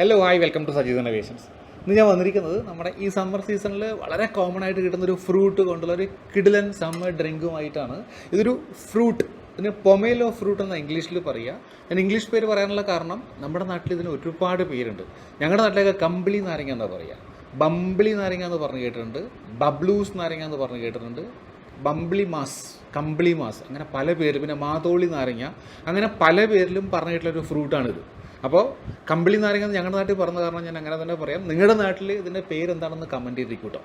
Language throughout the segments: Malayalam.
Hello hi welcome to Sajeev innovations. ഇന്ന് ഞാൻ വന്നിരിക്കുന്നത് നമ്മുടെ ഈ സമ്മർ സീസണിൽ വളരെ കോമൺ ആയിട്ട് കിട്ടുന്നൊരു ഫ്രൂട്ട് കൊണ്ടുള്ള ഒരു കിഡിലൻ സമ്മർ ഡ്രിങ്കുമായിട്ടാണ്. ഇതൊരു ഫ്രൂട്ട്, ഇതിന് പൊമേലോ ഫ്രൂട്ട് എന്ന ഇംഗ്ലീഷിൽ പറയുക. ഞാൻ ഇംഗ്ലീഷ് പേര് പറയാനുള്ള കാരണം നമ്മുടെ നാട്ടിൽ ഇതിന് ഒരുപാട് പേരുണ്ട്. ഞങ്ങളുടെ നാട്ടിലൊക്കെ കമ്പിളി നാരങ്ങ എന്നാണ് പറയുക, ബമ്പിളി നാരങ്ങ എന്ന് പറഞ്ഞ് കേട്ടിട്ടുണ്ട്, ബബ്ലൂസ് നാരങ്ങ എന്ന് പറഞ്ഞ് കേട്ടിട്ടുണ്ട്, ബംബിളി മാസ്, കമ്പിളി മാസ്, അങ്ങനെ പല പേര്, പിന്നെ മാതോളി നാരങ്ങ, അങ്ങനെ പല പേരിലും പറഞ്ഞിട്ടുള്ളൊരു ഫ്രൂട്ടാണിത്. അപ്പോൾ കമ്പിളി നാരങ്ങ എന്ന് ഞങ്ങളുടെ നാട്ടിൽ പറഞ്ഞ കാരണം ഞാൻ അങ്ങനെ തന്നെ പറയാം. നിങ്ങളുടെ നാട്ടിൽ ഇതിൻ്റെ പേരെന്താണെന്ന് കമൻറ്റ് ചെയ്തിരിക്കൂട്ടോ.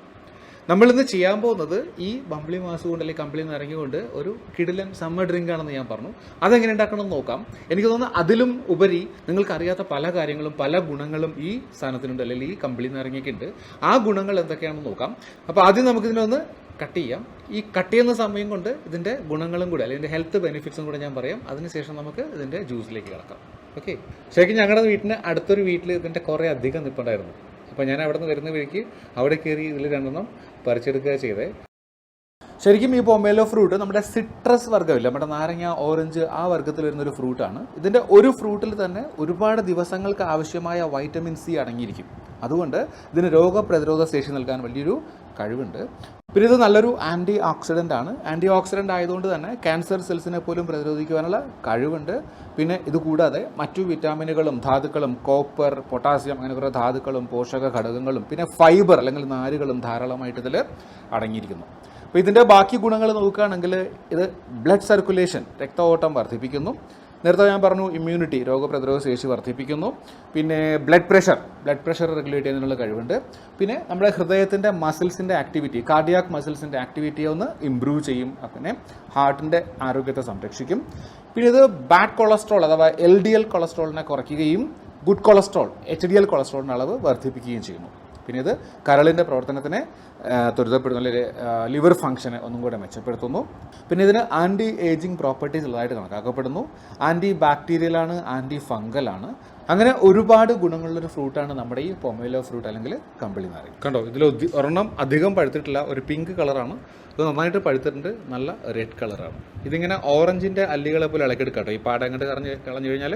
നമ്മളിന്ന് ചെയ്യാൻ പോകുന്നത് ഈ ബംബിളി മാസ് കൊണ്ട് അല്ലെങ്കിൽ കമ്പിളി നാരങ്ങ കൊണ്ട് ഒരു കിടിലൻ സമ്മർ ഡ്രിങ്ക് ആണെന്ന് ഞാൻ പറഞ്ഞു. അതെങ്ങനെ ഉണ്ടാക്കണമെന്ന് നോക്കാം. എനിക്ക് തോന്നുന്നു അതിലും ഉപരി നിങ്ങൾക്കറിയാത്ത പല കാര്യങ്ങളും പല ഗുണങ്ങളും ഈ സാധനത്തിനുണ്ട്, അല്ലെങ്കിൽ ഈ കമ്പിളി നാരങ്ങയ്ക്കുണ്ട്. ആ ഗുണങ്ങൾ എന്തൊക്കെയാണെന്ന് നോക്കാം. അപ്പോൾ ആദ്യം നമുക്കിതിനൊന്ന് കട്ട് ചെയ്യാം. ഈ കട്ട് ചെയ്യുന്ന സമയം കൊണ്ട് ഇതിൻ്റെ ഗുണങ്ങളും കൂടെ അല്ലെങ്കിൽ ഇതിൻ്റെ ഹെൽത്ത് ബെനിഫിറ്റ്സും കൂടെ ഞാൻ പറയാം. അതിനുശേഷം നമുക്ക് ഇതിൻ്റെ ജ്യൂസിലേക്ക് കിടക്കാം. ഓക്കെ. ശരിക്കും ഞങ്ങളുടെ വീട്ടിന് അടുത്തൊരു വീട്ടിൽ ഇതിൻ്റെ കുറേ അധികം നിൽപ്പുണ്ടായിരുന്നു. അപ്പോൾ ഞാൻ അവിടെ നിന്ന് വരുന്ന വഴിക്ക് അവിടെ കയറി ഇതിൽ രണ്ടെണ്ണം പറിച്ചെടുക്കുക ചെയ്തേ. ശരിക്കും ഈ പൊമേലോ ഫ്രൂട്ട് നമ്മുടെ സിട്രസ് വർഗ്ഗമില്ല, നമ്മുടെ നാരങ്ങ, ഓറഞ്ച്, ആ വർഗ്ഗത്തിൽ വരുന്നൊരു ഫ്രൂട്ടാണ്. ഇതിൻ്റെ ഒരു ഫ്രൂട്ടിൽ തന്നെ ഒരുപാട് ദിവസങ്ങൾക്ക് ആവശ്യമായ വൈറ്റമിൻ സി അടങ്ങിയിരിക്കും. അതുകൊണ്ട് ഇതിന് രോഗപ്രതിരോധ ശേഷി നൽകാൻ വലിയൊരു കഴിവുണ്ട്. പിന്നെ ഇത് നല്ലൊരു ആൻറ്റി ഓക്സിഡൻ്റ് ആണ്. ആൻറ്റി ഓക്സിഡൻ്റ് ആയതുകൊണ്ട് തന്നെ ക്യാൻസർ സെൽസിനെ പോലും പ്രതിരോധിക്കുവാനുള്ള കഴിവുണ്ട്. പിന്നെ ഇത് കൂടാതെ മറ്റു വിറ്റാമിനുകളും ധാതുക്കളും, കോപ്പർ, പൊട്ടാസ്യം, അങ്ങനെ കുറേ ധാതുക്കളും പോഷക ഘടകങ്ങളും പിന്നെ ഫൈബർ അല്ലെങ്കിൽ നാരുകളും ധാരാളമായിട്ട് ഇതിൽ അടങ്ങിയിരിക്കുന്നു. അപ്പോൾ ഇതിൻ്റെ ബാക്കി ഗുണങ്ങൾ നോക്കുകയാണെങ്കിൽ ഇത് ബ്ലഡ് സർക്കുലേഷൻ, രക്തഓട്ടം വർദ്ധിപ്പിക്കുന്നു. നേരത്തെ ഞാൻ പറഞ്ഞു ഇമ്മ്യൂണിറ്റി, രോഗപ്രതിരോധ ശേഷി വർദ്ധിപ്പിക്കുന്നു. പിന്നെ ബ്ലഡ് പ്രഷർ റെഗുലേറ്റ് ചെയ്യുന്നതിനുള്ള കഴിവുണ്ട്. പിന്നെ നമ്മുടെ ഹൃദയത്തിൻ്റെ മസിൽസിൻ്റെ ആക്ടിവിറ്റി, കാർഡിയാക് മസിൽസിൻ്റെ ആക്ടിവിറ്റിയെ ഒന്ന് ഇമ്പ്രൂവ് ചെയ്യും. അങ്ങനെ ഹാർട്ടിൻ്റെ ആരോഗ്യത്തെ സംരക്ഷിക്കും. പിന്നെ ഇത് ബാഡ് കൊളസ്ട്രോൾ അഥവാ LDL കൊളസ്ട്രോളിനെ കുറയ്ക്കുകയും ഗുഡ് കൊളസ്ട്രോൾ HDL കൊളസ്ട്രോളിൻ്റെ അളവ് വർദ്ധിപ്പിക്കുകയും ചെയ്യുന്നു. പിന്നെ ഇത് കരളിൻ്റെ പ്രവർത്തനത്തിനെ ത്വരിതപ്പെടുന്നു, അല്ലെങ്കിൽ ലിവർ ഫംഗ്ഷനെ ഒന്നും കൂടെ മെച്ചപ്പെടുത്തുന്നു. പിന്നെ ഇതിന് ആൻറ്റി ഏജിങ് പ്രോപ്പർട്ടീസ് ഉള്ളതായിട്ട് കണക്കാക്കപ്പെടുന്നു. ആൻറ്റി ബാക്ടീരിയലാണ്, ആൻറ്റി ഫംഗലാണ്. അങ്ങനെ ഒരുപാട് ഗുണങ്ങളുള്ളൊരു ഫ്രൂട്ടാണ് നമ്മുടെ ഈ പൊമേലോ ഫ്രൂട്ട് അല്ലെങ്കിൽ കമ്പിളി നാരങ്ങ. കണ്ടോ, ഇതിൽ ഒരെണ്ണം അധികം പഴുത്തിട്ടില്ല, ഒരു പിങ്ക് കളറാണ്. ഇത് നന്നായിട്ട് പഴുത്തിട്ടുണ്ട്, നല്ല റെഡ് കളറാണ്. ഇതിങ്ങനെ ഓറഞ്ചിൻ്റെ അല്ലികളെ പോലെ ഇളക്കിയെടുക്കാം കേട്ടോ. ഈ പാട അങ്ങോട്ട് കളഞ്ഞു കഴിഞ്ഞാൽ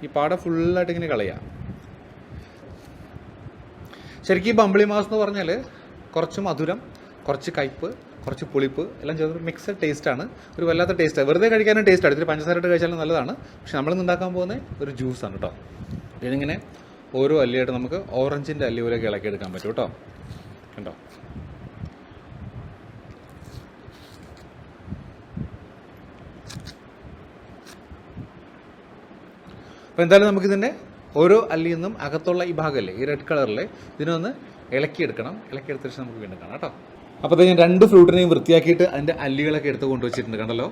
ഈ പാട ഫുള്ളായിട്ട് ഇങ്ങനെ കളയാം. ശരിക്കും ഈ ബംബിളി മാസ് എന്ന് പറഞ്ഞാൽ കുറച്ച് മധുരം, കുറച്ച് കയ്പ്പ്, കുറച്ച് പുളിപ്പ് എല്ലാം ചേർത്ത് മിക്സഡ് ടേസ്റ്റാണ്. ഒരു വല്ലാത്ത ടേസ്റ്റാണ്. വെറുതെ കഴിക്കാനും ടേസ്റ്റാണ്. ഇതിൽ പഞ്ചസാര ഇട്ട് കഴിച്ചാലും നല്ലതാണ്. പക്ഷെ നമ്മളിന്ന് ഉണ്ടാക്കാൻ പോകുന്ന ഒരു ജ്യൂസാണ് കേട്ടോ. ഇതിങ്ങനെ ഓരോ അല്ലിയായിട്ട് നമുക്ക് ഓറഞ്ചിൻ്റെ അല്ലി പോലെ ഇളക്കിയെടുക്കാൻ പറ്റും കേട്ടോ. കണ്ടോ, അപ്പോൾ എന്തായാലും നമുക്കിതിൻ്റെ ഓരോ അല്ലിയിൽ നിന്നും അകത്തുള്ള ഈ ഭാഗമല്ലേ, ഈ റെഡ് കളറിലെ, ഇതിനൊന്ന് ഇളക്കിയെടുക്കണം. ഇളക്കിയെടുത്ത ശേഷം നമുക്ക് വീണ്ടും കാണാം കേട്ടോ. അപ്പോൾ ഞാൻ 2 ഫ്രൂട്ടിനെയും വൃത്തിയാക്കിയിട്ട് അതിൻ്റെ അല്ലികളൊക്കെ എടുത്ത് കൊണ്ടുവച്ചിട്ടുണ്ട്. കണ്ടല്ലോ,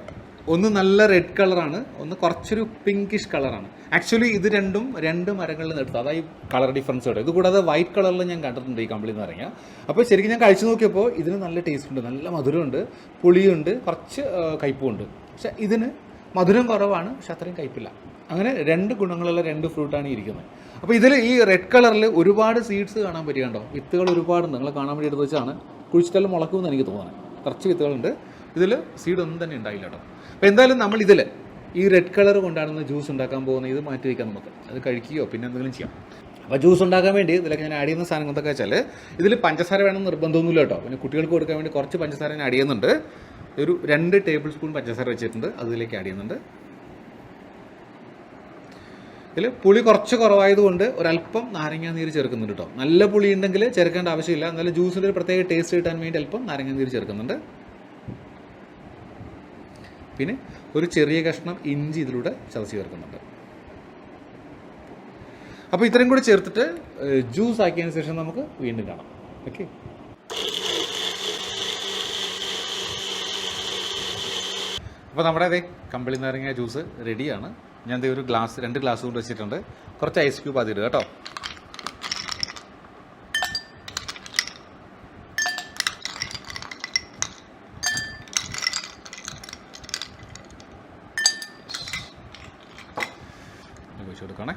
ഒന്ന് നല്ല റെഡ് കളറാണ്, ഒന്ന് കുറച്ചൊരു പിങ്കിഷ് കളറാണ്. ആക്ച്വലി ഇത് രണ്ടും 2 മരങ്ങളിൽ നിന്ന് എടുത്തു, അതായത് കളർ ഡിഫറൻസ് ഉണ്ട്. ഇത് കൂടാതെ വൈറ്റ് കളറിൽ ഞാൻ കണ്ടിട്ടുണ്ട് ഈ കമ്പിളി നാരങ്ങ. അപ്പോൾ ശരിക്കും ഞാൻ കഴിച്ചു നോക്കിയപ്പോൾ ഇതിന് നല്ല ടേസ്റ്റ് ഉണ്ട്, നല്ല മധുരമുണ്ട്, പുളിയുണ്ട്, കുറച്ച് കയ്പുമുണ്ട്. പക്ഷേ ഇതിന് മധുരം കുറവാണ്, പക്ഷെ അത്രയും കയ്പില്ല. അങ്ങനെ 2 ഗുണങ്ങളുള്ള 2 ഫ്രൂട്ടാണ് ഇരിക്കുന്നത്. അപ്പോൾ ഇതിൽ ഈ റെഡ് കളറിൽ ഒരുപാട് സീഡ്സ് കാണാൻ പറ്റുകയുണ്ടോ. വിത്തുകൾ ഒരുപാടുണ്ട്. നിങ്ങൾ കാണാൻ വേണ്ടി എടുത്ത് വെച്ചാണ്. കുഴിച്ചിട്ടെല്ലാം മുളക്കുമെന്ന് എനിക്ക് തോന്നുന്നത്. കുറച്ച് വിത്തുകളുണ്ട്, ഇതിൽ സീഡൊന്നും തന്നെ ഉണ്ടായില്ല കേട്ടോ. അപ്പോൾ എന്തായാലും നമ്മൾ ഇതിൽ ഈ റെഡ് കളർ കൊണ്ടാണ് ജ്യൂസ് ഉണ്ടാക്കാൻ പോകുന്നത്. ഇത് മാറ്റി വയ്ക്കാം നമുക്ക്, അത് കഴിക്കുകയോ പിന്നെ എന്തെങ്കിലും ചെയ്യാം. അപ്പോൾ ജ്യൂസ് ഉണ്ടാക്കാൻ വേണ്ടി ഇതിലൊക്കെ ഞാൻ ആഡ് ചെയ്യുന്ന സാധനം എന്തൊക്കെ വെച്ചാൽ, ഇതിൽ പഞ്ചസാര വേണമെന്ന് നിർബന്ധമൊന്നുമില്ല കേട്ടോ. പിന്നെ കുട്ടികൾക്ക് കൊടുക്കാൻ വേണ്ടി കുറച്ച് പഞ്ചസാര ഞാൻ ആഡ് ചെയ്യുന്നുണ്ട്. ഒരു 2 ടേബിൾ സ്പൂൺ പഞ്ചസാര വെച്ചിട്ടുണ്ട്, അതിലേക്ക് ആഡ് ചെയ്യുന്നുണ്ട്. ഇതിൽ പുളി കുറച്ച് കുറവായതുകൊണ്ട് ഒരല്പം നാരങ്ങാ നീര് ചേർക്കുന്നുണ്ട് കേട്ടോ. നല്ല പുളി ഉണ്ടെങ്കിൽ ചേർക്കേണ്ട ആവശ്യമില്ല, എന്നാലും ജ്യൂസിൻ്റെ ഒരു പ്രത്യേക ടേസ്റ്റ് കിട്ടാൻ വേണ്ടി അല്പം നാരങ്ങാ നീര് ചേർക്കുന്നുണ്ട്. പിന്നെ ഒരു ചെറിയ കഷ്ണം ഇഞ്ചി ഇതിലൂടെ ചതച്ച് ചേർക്കുന്നുണ്ട്. അപ്പോൾ ഇത്രയും കൂടി ചേർത്തിട്ട് ജ്യൂസ് ആക്കിയതിന് ശേഷം നമുക്ക് വീണ്ടും കാണാം. ഓക്കെ. അപ്പോൾ നമ്മുടെ അതെ കമ്പിളി നാരങ്ങ ജ്യൂസ് റെഡിയാണ്. ഞാൻ ഒരു 2 ഗ്ലാസ് കൊണ്ട് വെച്ചിട്ടുണ്ട്. കുറച്ച് ഐസ് ക്യൂബ് അതിടുക കേട്ടോ. ഒഴിച്ചു കൊടുക്കണേ.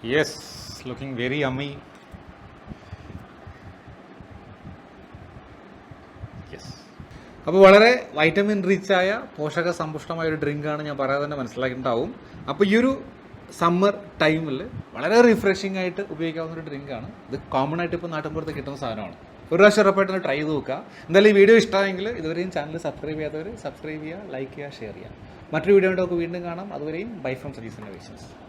യെസ്, ലുക്കിംഗ് വെരി അമ്മി. യെസ്. അപ്പോൾ വളരെ വൈറ്റമിൻ റിച്ചായ പോഷക സമ്പുഷ്ടമായ ഒരു ഡ്രിങ്കാണ്, ഞാൻ പറയാതെ തന്നെ മനസ്സിലാക്കിയിട്ടുണ്ടാവും. അപ്പോൾ ഈ ഒരു സമ്മർ ടൈമിൽ വളരെ റിഫ്രഷിംഗ് ആയിട്ട് ഉപയോഗിക്കാവുന്ന ഒരു ഡ്രിങ്കാണ് ഇത്. കോമൺ ആയിട്ട് ഇപ്പോൾ നാട്ടിൻപുറത്ത് കിട്ടുന്ന സാധനമാണ്. ഒരു പ്രാവശ്യം ഉറപ്പായിട്ടൊന്ന് ട്രൈ ചെയ്ത് നോക്കുക. എന്തായാലും ഈ വീഡിയോ ഇഷ്ടമായെങ്കിൽ ഇതുവരെയും ചാനൽ സബ്സ്ക്രൈബ് ചെയ്യാത്തവർ സബ്സ്ക്രൈബ് ചെയ്യുക, ലൈക്ക് ചെയ്യുക, ഷെയർ ചെയ്യുക. മറ്റൊരു വീഡിയോ നമുക്ക് വീണ്ടും കാണാം. അതുവരെയും ബൈ ഫ്രം സജീസ് ഇന്നോവേഷൻസ്.